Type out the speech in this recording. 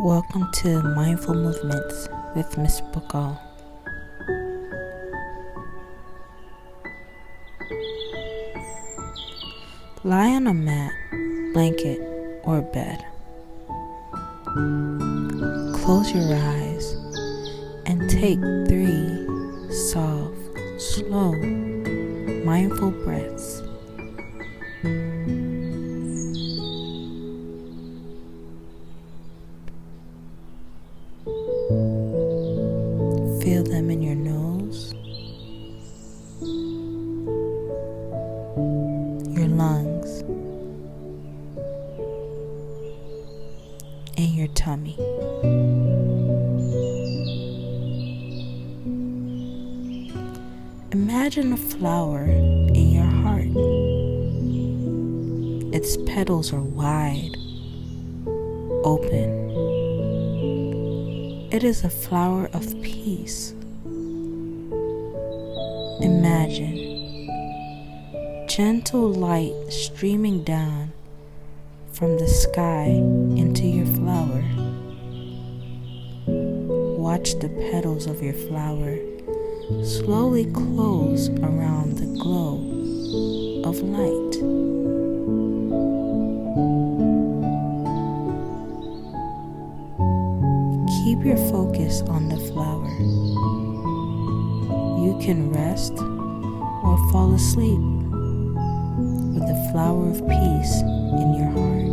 Welcome to Mindful Movements with Miss Bukal. Lie on a mat, blanket, or bed. Close your eyes and take 3 soft, slow, mindful breaths. Feel them in your nose, your lungs, and your tummy. Imagine a flower in your heart. Its petals are wide, open. It is a flower of peace. Imagine gentle light streaming down from the sky into your flower. Watch the petals of your flower slowly close around the glow of light. Keep your focus on the flower. You can rest or fall asleep with the flower of peace in your heart.